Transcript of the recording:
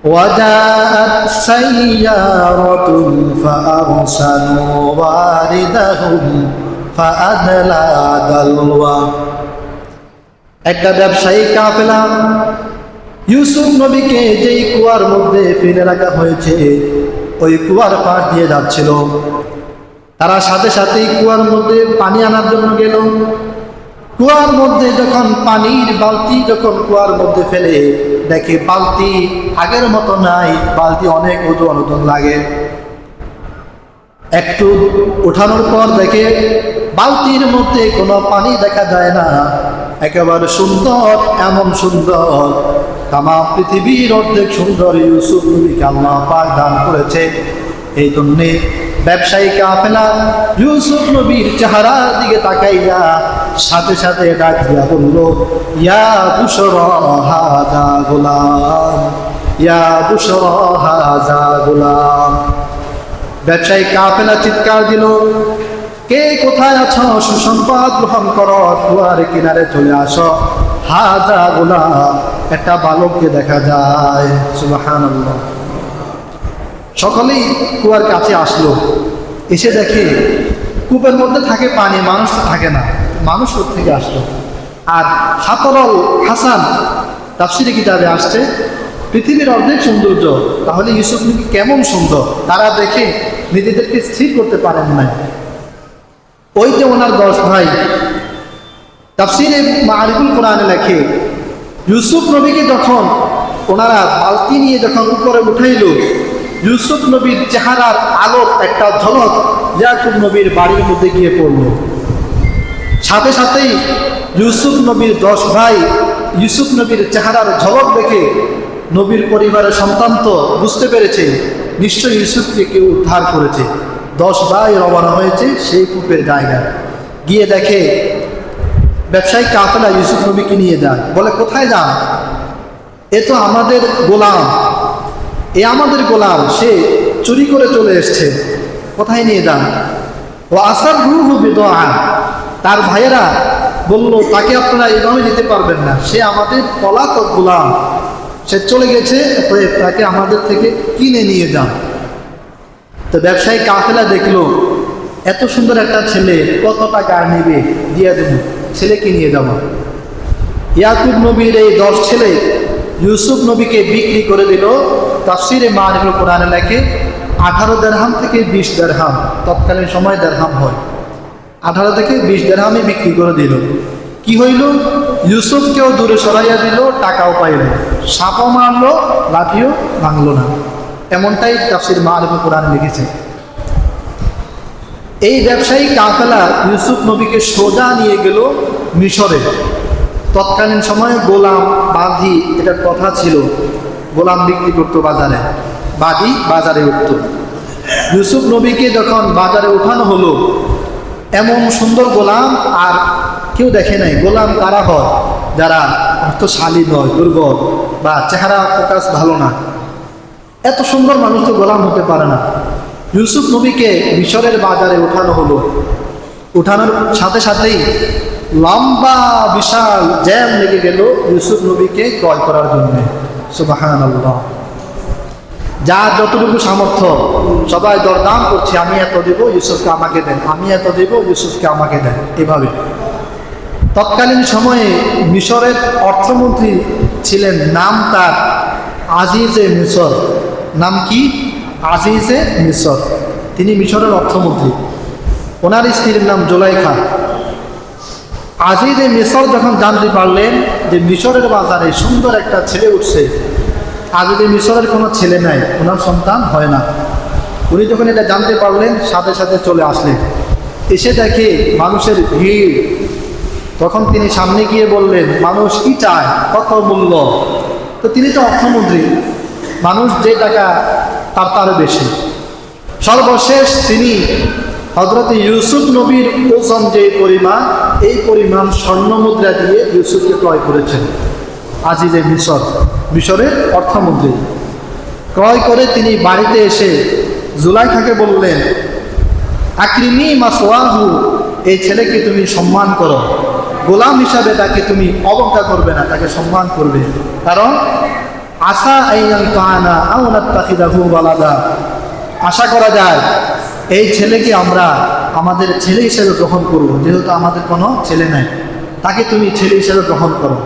وجاءت سيارة فأرسلوا واردهم فأدلى دلوه। একটা ব্যবসায়ী কাফেলা ইউসুফ নবীকে যেই কুয়ার মধ্যে ফেলে রাখা হয়েছে ওই কুয়ার পাশ দিয়ে যাচ্ছিল। তারা সাথে সাথেই কুয়ার মধ্যে পানি আনার জন্য গেল। কুয়ার মধ্যে যখন পানির বালতি যখন কুয়ার মধ্যে ফেলে দেখে বালতি আগের মতো নাই, বালতি অনেক ওজন লাগে। একটু উঠানোর পর দেখে বালতির মধ্যে কোনো পানি দেখা যায় না। একেবারে সুন্দর, এমন সুন্দর তামাম পৃথিবীর অর্ধেক সুন্দর ইউসুফ নবীকে আল্লাহ পাক দান করেছে। এই জন্যে ব্যবসায়ী কাফেলা ইউসুফ নবীর চেহারার দিকে তাকাইয়া সাথে সাথে ডাক দিয়া বলল, ইয়া বুশরা হাযা গোলাম, ইয়া বুশরা হাযা গোলাম। ব্যবসায়ী কাফেলা চিৎকার দিল, কে কোথায় আছো, সুসংবাদ গ্রহণ করো, কুয়ার কিনারে চলে আসো। হাযা গোলাম, একটা বালককে দেখা যায়। সুবহানাল্লাহ। সকলেই কুয়ার কাছে আসলো। এসে দেখে কূপের মধ্যে থাকে পানি, মানুষ তো থাকে না। মানুষ থেকে আসলো। আর হাতরল হাসান তাফসীরে কিতাবে আসছে পৃথিবীর অর্ধেক সৌন্দর্য, তাহলে ইউসুফ নবী কেমন সুন্দর তারা দেখে নিজেদেরকে স্থির করতে পারেন না। ওই যে ওনার 10 ভাই তাফসীরে মাআরিফুল কোরআনে লেখে ইউসুফ নবীকে যখন ওনারা বালতি নিয়ে যখন উপরে উঠাইল, ইউসুফ নবীর চেহারার আলোর একটা ঝলক ইয়াকুব নবীর বাড়ির মধ্যে গিয়ে পড়ল। সাথে সাথেই ইউসুফ নবীর 10 ভাই ইউসুফ নবীর চেহারার ঝলক দেখে নবীর পরিবারের সন্তান তো বুঝতে পেরেছে নিশ্চয়ই ইউসুফকে কেউ উদ্ধার করেছে। 10 ভাই রওনা হয়েছে সেই কূপের জায়গায়। গিয়ে দেখে ব্যবসায়ী কাফেলা ইউসুফ নবীকে নিয়ে যায়। বলে, কোথায় যান? এ তো আমাদের গোলাম, এ আমাদের গোলাম, সে চুরি করে চলে এসছে, কোথায় নিয়ে যান? ও আসার রুহু বিদআ, তার ভাইয়েরা বলল, তাকে আপনারা এভাবে নিতে পারবেন না, সে আমাদের পলাতক গোলাম, সে চলে গেছে, তাকে আমাদের থেকে কিনে নিয়ে যান। তো ব্যবসায়ী কাফেলা দেখলো এত সুন্দর একটা ছেলে, কত টাকা নেবে, দিয়ে দেব, ছেলেকে নিয়ে যাব। ইয়াকুব নবীর এই 10 ছেলে ইউসুফ নবীকে বিক্রি করে দিল। তাফসীরে মাআরিফুল কোরআনে লেখে 18 দিরহাম থেকে 20 দিরহাম, তৎকালীন সময় দিরহাম হয়, 18 থেকে 20 দিরহামে বিক্রি করে দিল। কি হইল? ইউসুফকেও দূরে সরাইয়া দিল, টাকাও পাইল, সাপও মারলো, লাঠিও ভাঙলো না। এমনটাই তাফসীর মাআরিফুল কোরআনে লিখেছে। এই ব্যবসায়ী কাফেলা ইউসুফ নবীকে সোজা নিয়ে গেল মিশরে। তৎকালীন সময়ে গোলাম বাদী এটার কথা ছিল, গোলাম বিক্রি করতো বাজারে, বাদী বাজারে উঠত। ইউসুফ নবীকে যখন বাজারে উঠানো হলো, এমন সুন্দর গোলাম আর কেউ দেখে নাই। গোলাম কারা হয়? যারা অর্থশালী নয়, দুর্বল বা চেহারা প্রকাশ ভালো না। এত সুন্দর মানুষ তো গোলাম হতে পারে না। ইউসুফ নবীকে মিশরের বাজারে উঠানো হলো। উঠানোর সাথে সাথেই লম্বা বিশাল জ্যাম লেগে গেল ইউসুফ নবীকে ক্রয় করার জন্য। সুবহানাল্লাহ। যার যতটুকু সামর্থ্য সবাই দরদাম করছে, আমি এত দেব, ইউসুফকে আমাকে দেন, আমি এত দেব, ইউসুফকে আমাকে দেন, এভাবে। তৎকালীন সময়ে মিশরের অর্থমন্ত্রী ছিলেন, নাম তার আজিজে মিশর। নাম কি? আজিজে মিশর। তিনি মিশরের অর্থমন্ত্রী। ওনার স্ত্রীর নাম জুলাইখা। আজিজে মিশর যখন জানতে পারলেন যে মিশরের বাজারে সুন্দর একটা ছেলে উঠছে, আজিজে মিশরের কোনো ছেলে নাই, ওনার সন্তান হয় না। উনি যখন এটা জানতে পারলেন সাথে সাথে চলে আসলেন। এসে দেখে মানুষের ভিড়। তখন তিনি সামনে গিয়ে বললেন, মানুষ কি চায়, কত মূল্য? তো তিনি তো অর্থমন্ত্রী, মানুষ যে টাকা তার বেশি। সর্বশেষ তিনি হযরত ইউসুফ নবীর ওজন যে পরিমাণ, এই পরিমাণ স্বর্ণ মুদ্রা দিয়ে ইউসুফকে ক্রয় করেছেন আজিজে মিশর, মিশরের অর্থমন্ত্রী। ক্রয় করে তিনি বাড়িতে এসে জুলাইখাকে বললেন, আকরিমি মাসওয়াহু, এই ছেলেকে তুমি সম্মান করো, গোলাম হিসাবে তাকে তুমি অবজ্ঞা করবে না, তাকে সম্মান করবে। কারণ আসা আইনাল কানা আও নাত্তাখিদাহু ওয়ালাদা, আশা করা যায় এই ছেলেকে আমরা আমাদের ছেলে হিসেবে গ্রহণ করব, যেহেতু আমাদের কোনো ছেলে নাই, তাকে তুমি ছেলে হিসেবে গ্রহণ করো।